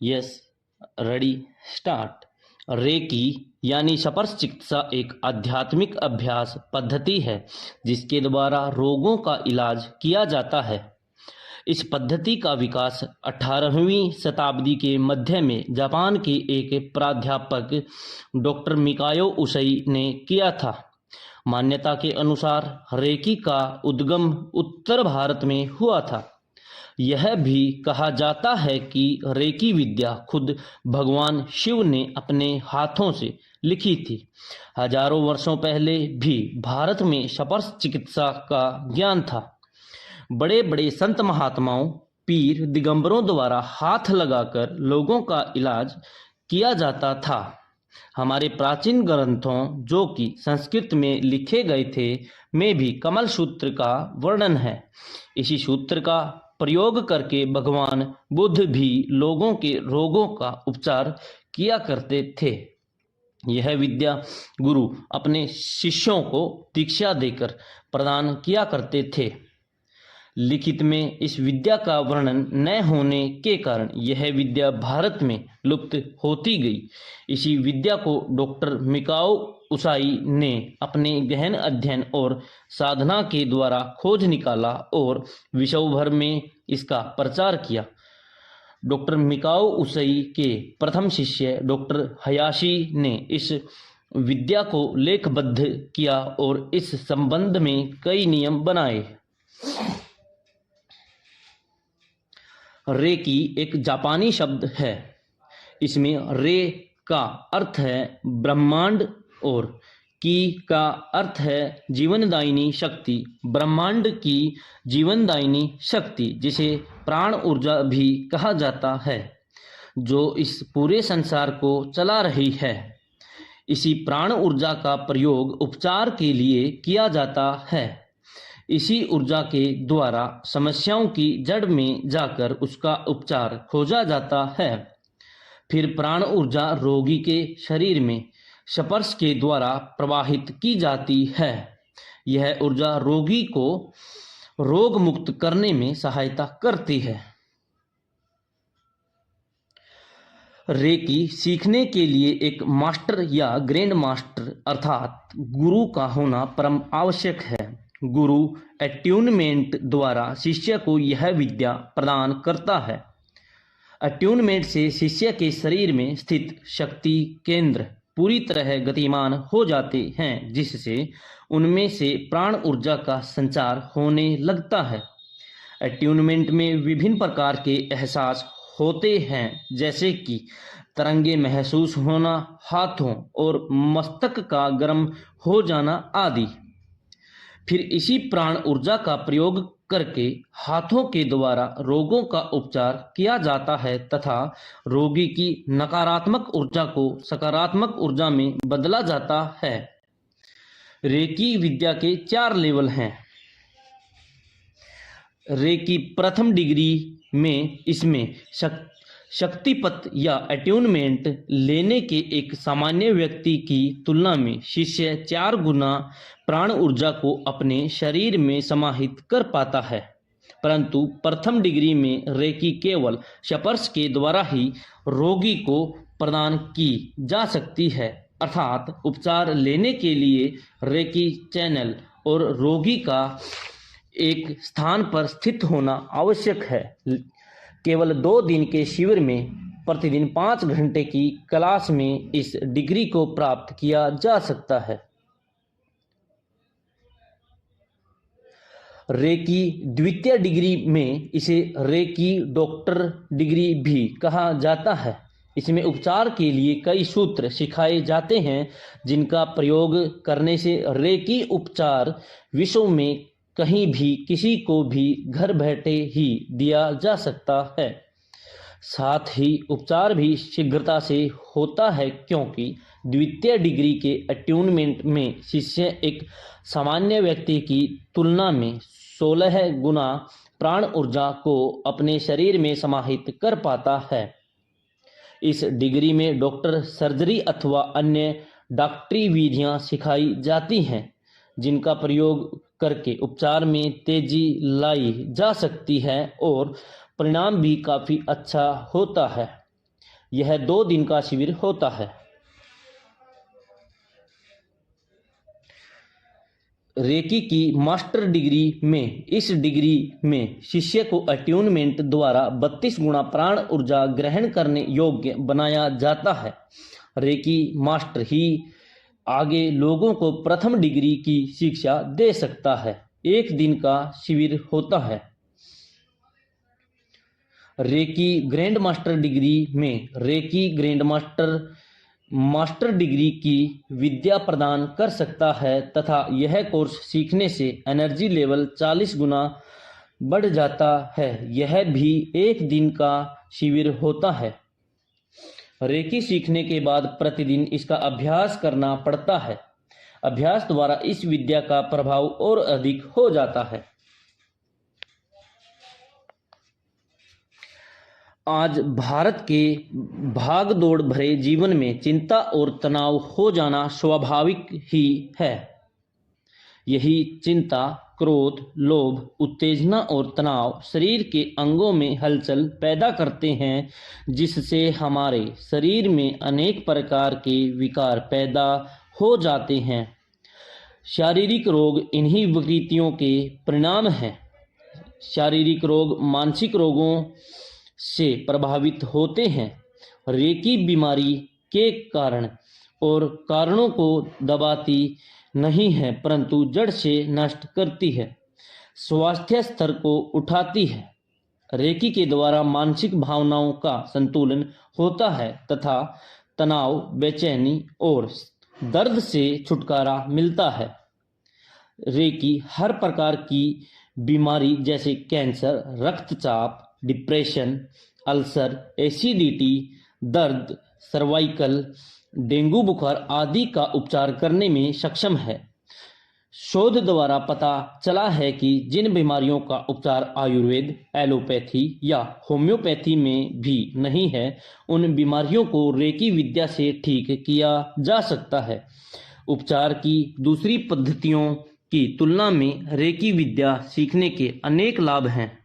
Yes, ready, start. Recce यानी स्पर्श चिकित्सा एक आध्यात्मिक अभ्यास पद्धति है जिसके द्वारा रोगों का इलाज किया जाता है। इस पद्धति का विकास 18वीं शताब्दी के मध्य में जापान के एक प्राध्यापक डॉक्टर मिकायो उसेई ने किया था। मान्यता के अनुसार रेकी का उद्गम उत्तर भारत में हुआ था। यह भी कहा जाता है कि रेकी विद्या खुद भगवान शिव ने अपने हाथों से लिखी थी। हजारों वर्षों पहले भी भारत में स्पर्श चिकित्सा का ज्ञान था। बड़े बड़े संत महात्माओं, पीर, दिगंबरों द्वारा हाथ लगाकर लोगों का इलाज किया जाता था। हमारे प्राचीन ग्रंथों, जो कि संस्कृत में लिखे गए थे, में भी कमल सूत्र का वर्णन है। इसी सूत्र का प्रयोग करके भगवान बुद्ध भी लोगों के रोगों का उपचार किया करते थे। यह विद्या गुरु अपने शिष्यों को दीक्षा देकर प्रदान किया करते थे। लिखित में इस विद्या का वर्णन न होने के कारण यह विद्या भारत में लुप्त होती गई। इसी विद्या को डॉक्टर मिकाओ उसाई ने अपने गहन अध्ययन और साधना के द्वारा खोज निकाला और विश्व भर में इसका प्रचार किया। डॉक्टर मिकाओ उसाई के प्रथम शिष्य डॉक्टर हयाशी ने इस विद्या को लेखबद्ध किया और इस संबंध में कई नियम बनाए। रेकी एक जापानी शब्द है। इसमें रे का अर्थ है ब्रह्मांड और की का अर्थ है जीवनदायिनी शक्ति। ब्रह्मांड की जीवनदायिनी शक्ति, जिसे प्राण ऊर्जा भी कहा जाता है, जो इस पूरे संसार को चला रही है। इसी प्राण ऊर्जा का प्रयोग उपचार के लिए किया जाता है। इसी ऊर्जा के द्वारा समस्याओं की जड़ में जाकर उसका उपचार खोजा जाता है। फिर प्राण ऊर्जा रोगी के शरीर में स्पर्श के द्वारा प्रवाहित की जाती है। यह ऊर्जा रोगी को रोग मुक्त करने में सहायता करती है। रेकी सीखने के लिए एक मास्टर या ग्रैंड मास्टर अर्थात गुरु का होना परम आवश्यक है। गुरु अट्यूनमेंट द्वारा शिष्य को यह विद्या प्रदान करता है। अट्यूनमेंट से शिष्य के शरीर में स्थित शक्ति केंद्र पूरी तरह गतिमान हो जाते हैं, जिससे उनमें से प्राण ऊर्जा का संचार होने लगता है। अट्यूनमेंट में विभिन्न प्रकार के एहसास होते हैं, जैसे कि तरंगे महसूस होना, हाथों और मस्तक का गर्म हो जाना आदि। फिर इसी प्राण ऊर्जा का प्रयोग करके हाथों के द्वारा रोगों का उपचार किया जाता है तथा रोगी की नकारात्मक ऊर्जा को सकारात्मक ऊर्जा में बदला जाता है। रेकी विद्या के 4 लेवल हैं। रेकी प्रथम डिग्री में इसमें शक्तिपत या अट्यूनमेंट लेने के एक सामान्य व्यक्ति की तुलना में शिष्य 4 गुना प्राण ऊर्जा को अपने शरीर में समाहित कर पाता है। परंतु प्रथम डिग्री में रेकी केवल स्पर्श के द्वारा ही रोगी को प्रदान की जा सकती है, अर्थात उपचार लेने के लिए रेकी चैनल और रोगी का एक स्थान पर स्थित होना आवश्यक है। केवल 2 दिन के शिविर में प्रतिदिन 5 घंटे की क्लास में इस डिग्री को प्राप्त किया जा सकता है। रेकी द्वितीय डिग्री में इसे रेकी डॉक्टर डिग्री भी कहा जाता है। इसमें उपचार के लिए कई सूत्र सिखाए जाते हैं, जिनका प्रयोग करने से रेकी उपचार विश्व में कहीं भी किसी को भी घर बैठे ही दिया जा सकता है। साथ ही उपचार भी शीघ्रता से होता है, क्योंकि द्वितीय डिग्री के अट्यूनमेंट में शिष्य एक सामान्य व्यक्ति की तुलना में 16 गुना प्राण ऊर्जा को अपने शरीर में समाहित कर पाता है। इस डिग्री में डॉक्टर सर्जरी अथवा अन्य डॉक्टरी विधियां सिखाई जाती हैं, जिनका प्रयोग करके उपचार में तेजी लाई जा सकती है और परिणाम भी काफ़ी अच्छा होता है। यह 2 दिन का शिविर होता है। रेकी की मास्टर डिग्री में इस डिग्री में शिष्य को अट्यूनमेंट द्वारा 32 गुना प्राण ऊर्जा ग्रहण करने योग्य बनाया जाता है। रेकी मास्टर ही आगे लोगों को प्रथम डिग्री की शिक्षा दे सकता है। 1 दिन का शिविर होता है। रेकी ग्रैंड मास्टर डिग्री में रेकी ग्रैंड मास्टर डिग्री की विद्या प्रदान कर सकता है तथा यह कोर्स सीखने से एनर्जी लेवल 40 गुना बढ़ जाता है। यह भी 1 दिन का शिविर होता है। रेकी सीखने के बाद प्रतिदिन इसका अभ्यास करना पड़ता है। अभ्यास द्वारा इस विद्या का प्रभाव और अधिक हो जाता है। आज भारत के भाग दौड़ भरे जीवन में चिंता और तनाव हो जाना स्वाभाविक ही है। यही चिंता, क्रोध, लोभ, उत्तेजना और तनाव शरीर के अंगों में हलचल पैदा करते हैं, जिससे हमारे शरीर में अनेक प्रकार के विकार पैदा हो जाते हैं। शारीरिक रोग इन्हीं विकृतियों के परिणाम हैं। शारीरिक रोग मानसिक रोगों से प्रभावित होते हैं। रेकी बीमारी के कारण और कारणों को दबाती नहीं है, परंतु जड़ से नष्ट करती है, स्वास्थ्य स्तर को उठाती है। रेकी के द्वारा मानसिक भावनाओं का संतुलन होता है तथा तनाव, बेचैनी और दर्द से छुटकारा मिलता है। रेकी हर प्रकार की बीमारी जैसे कैंसर, रक्तचाप, डिप्रेशन, अल्सर, एसिडिटी, दर्द, सर्वाइकल, डेंगू बुखार आदि का उपचार करने में सक्षम है। शोध द्वारा पता चला है कि जिन बीमारियों का उपचार आयुर्वेद, एलोपैथी या होम्योपैथी में भी नहीं है, उन बीमारियों को रेकी विद्या से ठीक किया जा सकता है। उपचार की दूसरी पद्धतियों की तुलना में रेकी विद्या सीखने के अनेक लाभ हैं।